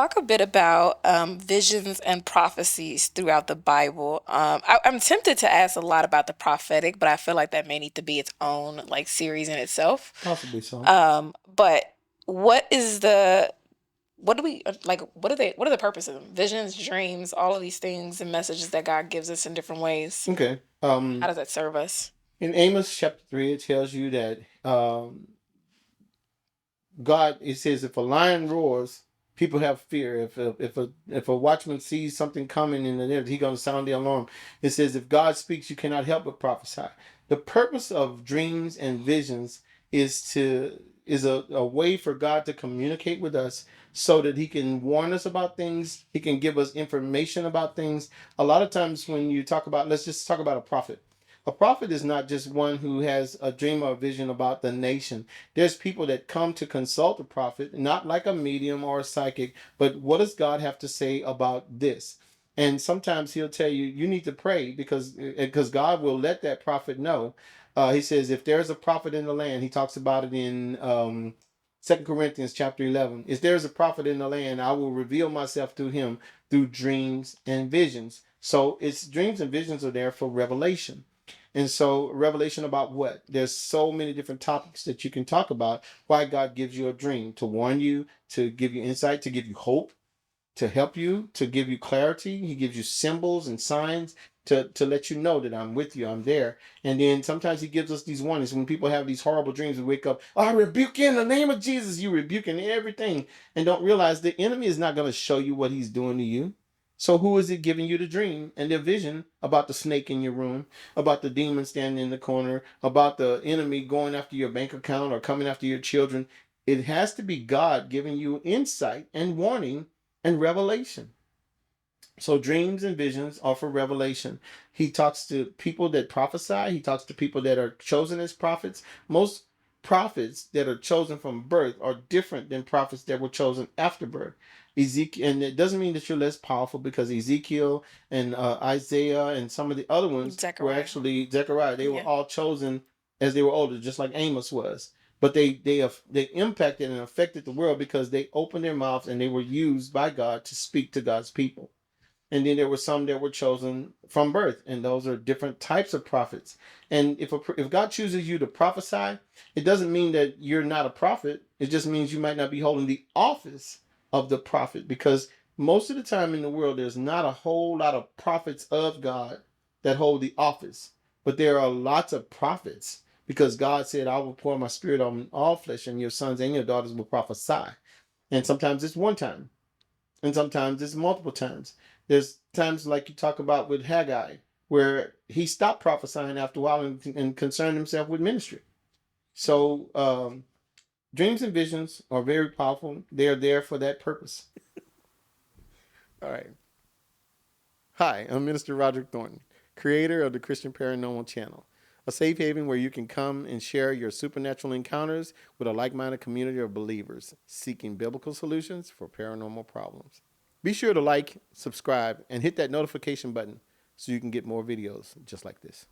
Talk a bit about visions and prophecies throughout the Bible. I'm tempted to ask a lot about the prophetic, but I feel like that may need to be its own like series in itself. Possibly so. But what is the what do we like? What are they? What are the purposes of them? Visions, dreams, all of these things and messages that God gives us in different ways? Okay. How does that serve us? In Amos chapter 3, it tells you that God, it says, if a lion roars, people have fear. If a watchman sees something coming in the air, he's going to sound the alarm. It says, if God speaks, you cannot help but prophesy. The purpose of dreams and visions is a way for God to communicate with us so that he can warn us about things. He can give us information about things. A lot of times when you talk about, let's just talk about a prophet. A prophet is not just one who has a dream or a vision about the nation. There's people that come to consult the prophet, not like a medium or a psychic, but what does God have to say about this? And sometimes he'll tell you, you need to pray because God will let that prophet know. He says, if there's a prophet in the land, he talks about it in 2 Corinthians chapter 11. If there's a prophet in the land, I will reveal myself to him through dreams and visions. So it's dreams and visions are there for revelation. And so, revelation about what? There's so many different topics that you can talk about. Why God gives you a dream to warn you, to give you insight, to give you hope, to help you, to give you clarity. He gives you symbols and signs to let you know that I'm with you, I'm there. And then sometimes he gives us these warnings. When people have these horrible dreams, we wake up, oh, I rebuke you in the name of Jesus. You rebuking everything and don't realize the enemy is not going to show you what he's doing to you. So who is it giving you the dream and the vision about the snake in your room, about the demon standing in the corner, about the enemy going after your bank account or coming after your children? It has to be God giving you insight and warning and revelation. So dreams and visions are for revelation. He talks to people that prophesy. He talks to people that are chosen as prophets. Most prophets that are chosen from birth are different than prophets that were chosen after birth. Ezekiel, and it doesn't mean that you're less powerful because Ezekiel and Isaiah and some of the other ones were Zechariah. actually Zechariah. They were Yeah. all chosen as they were older, just like Amos was. But they impacted and affected the world because they opened their mouths and they were used by God to speak to God's people. And then there were some that were chosen from birth, and those are different types of prophets. And if God chooses you to prophesy, it doesn't mean that you're not a prophet. It just means you might not be holding the office of the prophet, because most of the time in the world there's not a whole lot of prophets of God that hold the office, but there are lots of prophets because God said, I will pour my spirit on all flesh, and your sons and your daughters will prophesy. And sometimes it's one time, and sometimes it's multiple times. There's times like you talk about with Haggai, where he stopped prophesying after a while and concerned himself with ministry. So dreams and visions are very powerful. They are there for that purpose. All right. Hi, I'm Minister Roderick Thornton, creator of the Christian Paranormal Channel, a safe haven where you can come and share your supernatural encounters with a like-minded community of believers seeking biblical solutions for paranormal problems. Be sure to like, subscribe, and hit that notification button so you can get more videos just like this.